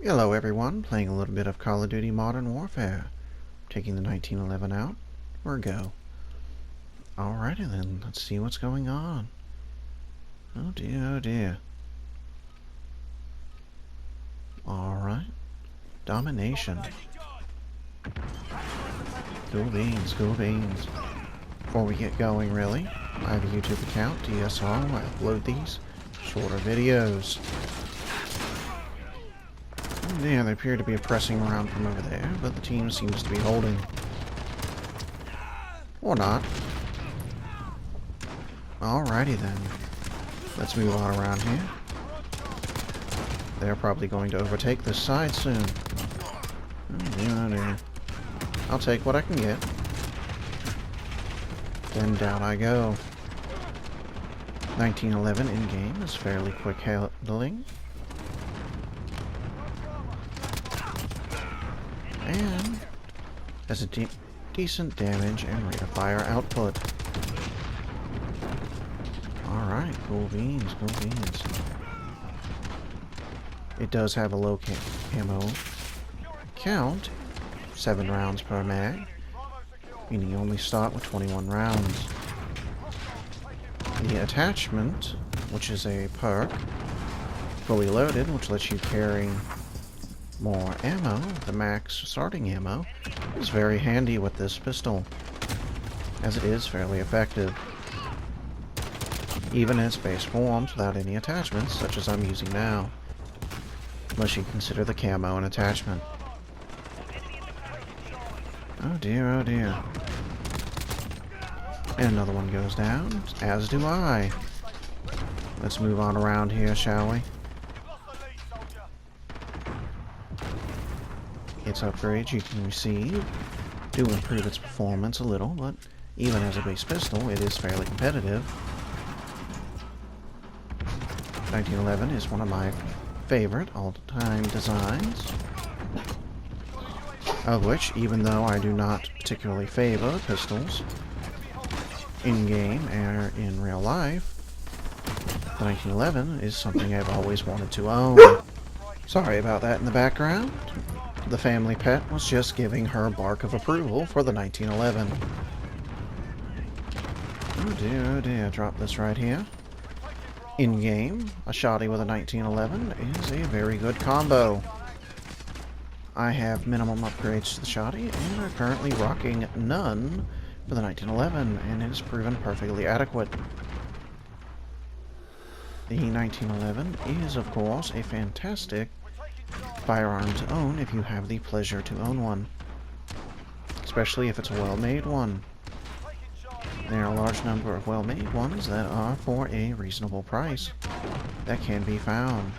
Hello everyone, playing a little bit of Call of Duty Modern Warfare. Taking the 1911 out. We're go. Alrighty then, let's see what's going on. Oh dear, oh dear. Alright. Domination. Cool beans, cool beans. Before we get going, really, I have a YouTube account, DSR. I upload these shorter videos. Yeah, they appear to be pressing around from over there, but the team seems to be holding. Or not. Alrighty then. Let's move on around here. They're probably going to overtake this side soon. Oh dear, oh dear. I'll take what I can get. Then down I go. 1911 in-game is fairly quick handling. And has a decent damage and rate of fire output. Alright, cool beans, cool beans. It does have a low ammo count, 7 rounds per mag, meaning you only start with 21 rounds. The attachment, which is a perk, fully loaded, which lets you carry more ammo, the max starting ammo, is very handy with this pistol, as it is fairly effective, even in its base forms without any attachments, such as I'm using now, unless you consider the camo an attachment. Oh dear, oh dear. And another one goes down, as do I. Let's move on around here, shall we? Its upgrades you can receive do improve its performance a little, but even as a base pistol, it is fairly competitive. 1911 is one of my favorite all-time designs, of which, even though I do not particularly favor pistols in-game or in real life, the 1911 is something I've always wanted to own. Sorry about that in the background. The family pet was just giving her bark of approval for the 1911. Oh dear, drop this right here. In-game, a shotty with a 1911 is a very good combo. I have minimum upgrades to the shotty and are currently rocking none for the 1911, and it has proven perfectly adequate. The 1911 is, of course, a fantastic firearm to own if you have the pleasure to own one, especially if it's a well-made one. There are a large number of well-made ones that are for a reasonable price that can be found,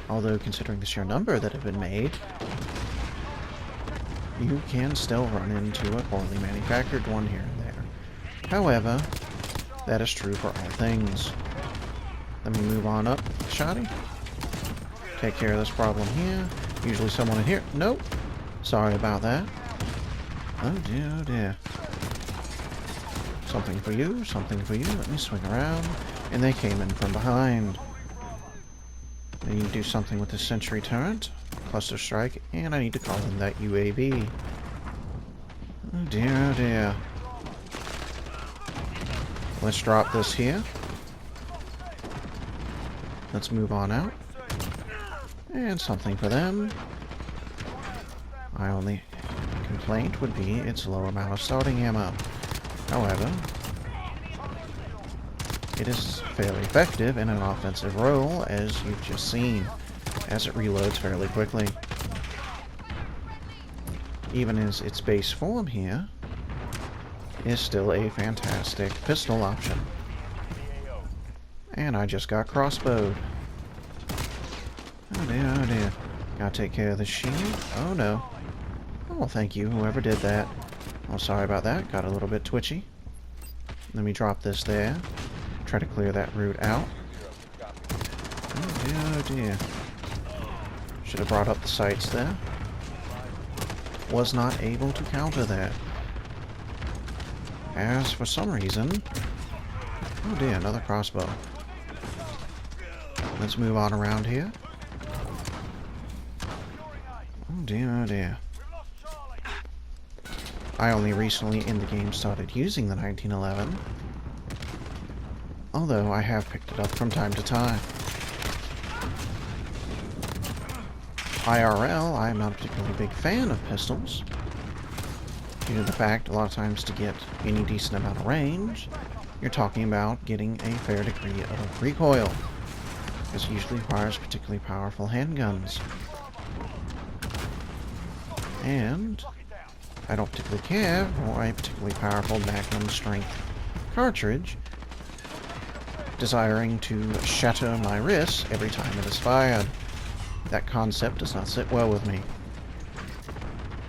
although considering the sheer number that have been made, you can still run into a poorly manufactured one here and there. However, that is true for all things. Let me move on up, shotty. Take care of this problem here. Usually someone in here. Nope. Sorry about that. Oh dear, oh dear. Something for you, something for you. Let me swing around. And they came in from behind. I need to do something with this sentry turret. Cluster strike. And I need to call in that UAV. Oh dear, oh dear. Let's drop this here. Let's move on out. And something for them. My only complaint would be its low amount of starting ammo. However, it is fairly effective in an offensive role, as you've just seen, as it reloads fairly quickly. Even as its base form here is still a fantastic pistol option. And I just got crossbowed. Oh dear, oh dear. Gotta take care of the shield. Oh no. Oh, thank you, whoever did that. Oh, sorry about that. Got a little bit twitchy. Let me drop this there. Try to clear that route out. Oh dear, oh dear. Should have brought up the sights there. Was not able to counter that. As for some reason... Oh dear, another crossbow. Let's move on around here. Oh dear, oh dear. I only recently in the game started using the 1911, although I have picked it up from time to time. IRL, I'm not a particularly big fan of pistols, due to the fact a lot of times to get any decent amount of range, you're talking about getting a fair degree of recoil. This usually requires particularly powerful handguns. And I don't particularly care for a particularly powerful magnum strength cartridge, desiring to shatter my wrists every time it is fired. That concept does not sit well with me.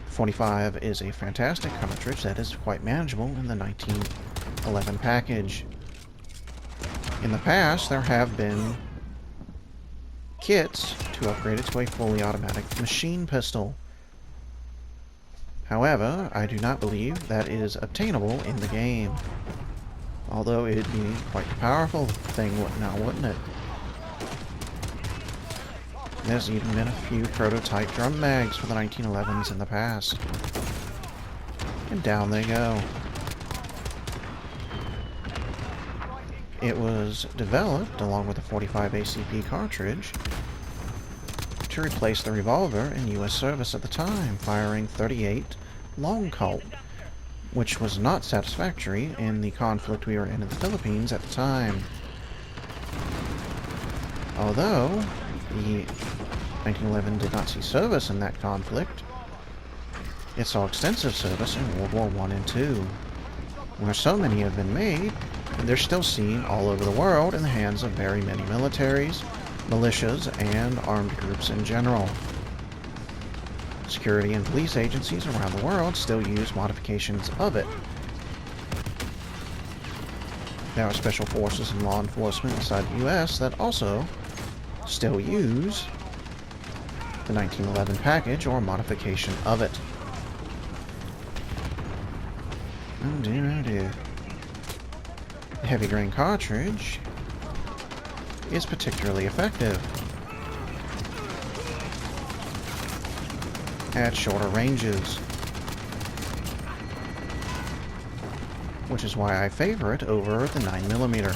45 is a fantastic cartridge that is quite manageable in the 1911 package. In the past, there have been kits to upgrade it to a fully automatic machine pistol. However, I do not believe that is obtainable in the game. Although it'd be quite a powerful thing now, wouldn't it? There's even been a few prototype drum mags for the 1911s in the past. And down they go. It was developed, along with the 45 ACP cartridge, to replace the revolver in U.S. service at the time, firing 38 long Colt, which was not satisfactory in the conflict we were in the Philippines at the time. Although the 1911 did not see service in that conflict, it saw extensive service in World War I and II, where so many have been made, and they're still seen all over the world in the hands of very many militaries, militias, and armed groups in general. Security and police agencies around the world still use modifications of it. There are special forces and law enforcement inside the U.S. that also still use the 1911 package or modification of it. Oh dear, oh dear. The heavy grain cartridge is particularly effective at shorter ranges, which is why I favor it over the 9mm.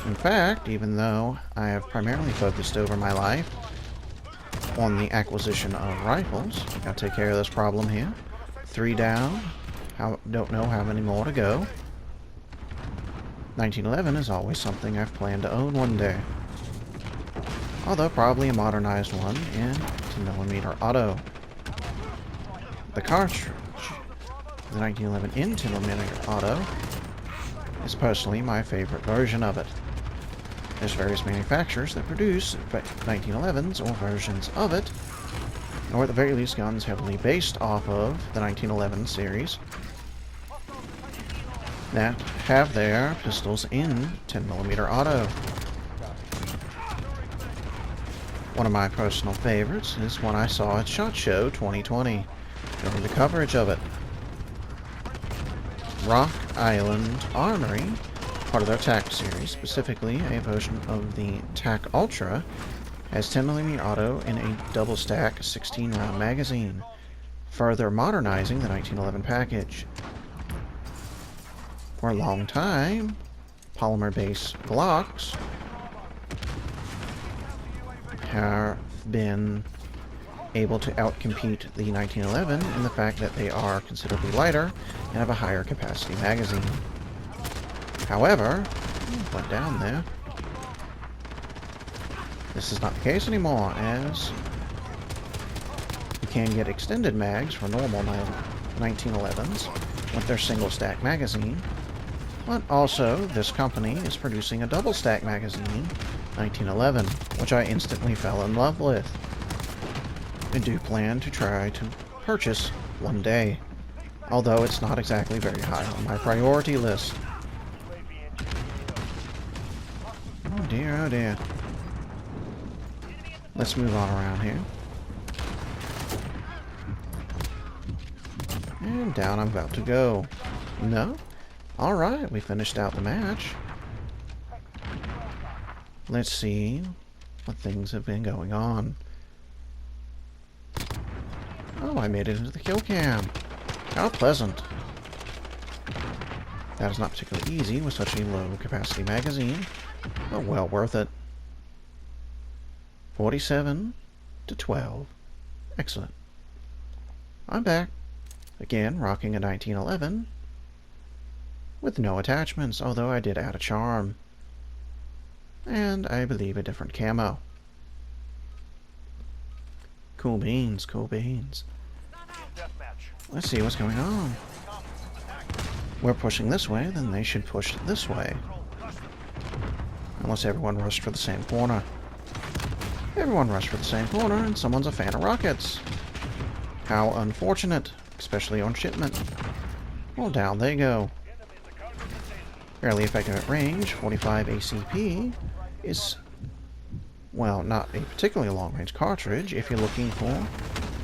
In fact, even though I have primarily focused over my life on the acquisition of rifles, gotta take care of this problem here. 3 down, don't know how many more to go. 1911 is always something I've planned to own one day. Although probably a modernized one in 10mm auto. The cartridge, the 1911 in 10mm auto, is personally my favorite version of it. There's various manufacturers that produce 1911s or versions of it, or at the very least guns heavily based off of the 1911 series that have their pistols in 10mm auto. One of my personal favorites is one I saw at SHOT Show 2020 during the coverage of it. Rock Island Armory, part of their TAC series, specifically a version of the TAC Ultra, has 10mm auto in a double stack 16-round magazine, further modernizing the 1911 package. For a long time, polymer-based Glocks have been able to outcompete the 1911 in the fact that they are considerably lighter and have a higher capacity magazine. However, went down there. This is not the case anymore, as you can get extended mags for normal 1911s with their single stack magazine, but also this company is producing a double stack magazine 1911, which I instantly fell in love with. I do plan to try to purchase one day, although it's not exactly very high on my priority list. Oh dear, oh dear. Let's move on around here. And down I'm about to go. No? Alright, we finished out the match. Let's see what things have been going on. Oh, I made it into the kill cam. How pleasant. That is not particularly easy with such a low capacity magazine, but well worth it. 47 to 12. Excellent. I'm back. Again, rocking a 1911 with no attachments, although I did add a charm. And I believe a different camo. Cool beans, cool beans. Let's see what's going on. We're pushing this way, then they should push this way. Unless everyone rushed for the same corner. Everyone rushed for the same corner, and someone's a fan of rockets. How unfortunate, especially on shipment. Well, down they go. Fairly effective at range. 45 ACP is, well, not a particularly long-range cartridge if you're looking for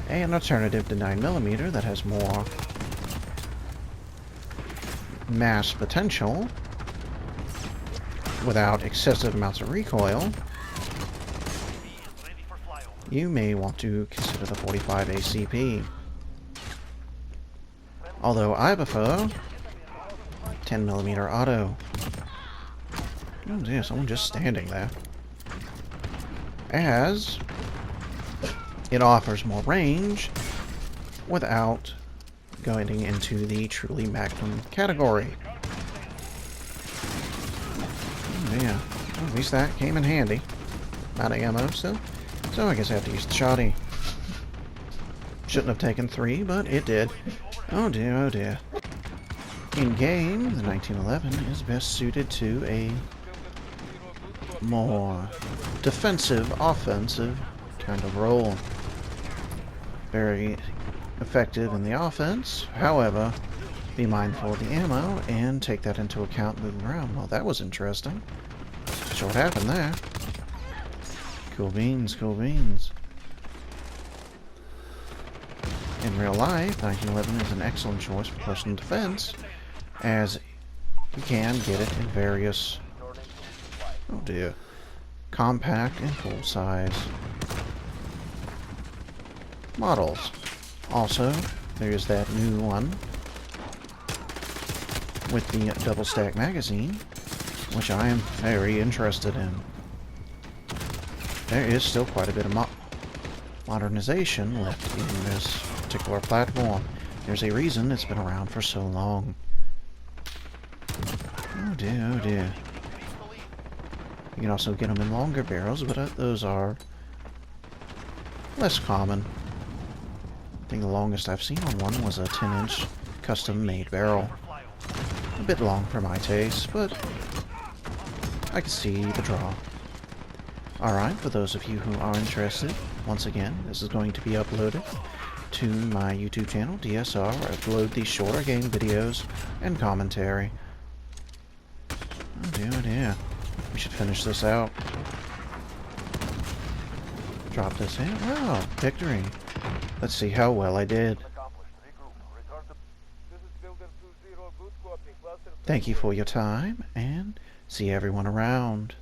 an alternative to 9mm that has more mass potential without excessive amounts of recoil. You may want to consider the 45 ACP. Although I prefer 10mm auto. Oh dear, someone just standing there. As it offers more range without going into the truly magnum category. Oh dear. Well, at least that came in handy. Out of ammo still. So I guess I have to use the shoddy. Shouldn't have taken 3, but it did. Oh dear, oh dear. In game, the 1911 is best suited to a more defensive, offensive kind of role. Very effective in the offense. However, be mindful of the ammo and take that into account moving around. Well, that was interesting. So what happened there? Cool beans, cool beans. In real life, 1911 is an excellent choice for personal defense, as you can get it in various, oh dear, compact and full size models. Also, there's that new one with the double stack magazine, which I am very interested in. There is still quite a bit of modernization left in this particular platform. There's a reason it's been around for so long. Oh dear, oh dear. You can also get them in longer barrels, but those are less common. I think the longest I've seen on one was a 10-inch custom-made barrel. A bit long for my taste, but I can see the draw. Alright, for those of you who are interested, once again, this is going to be uploaded to my YouTube channel, DSR, where I upload these shorter game videos and commentary. Oh dear, oh dear. We should finish this out. Drop this in. Wow, victory. Let's see how well I did. Thank you for your time, and see everyone around.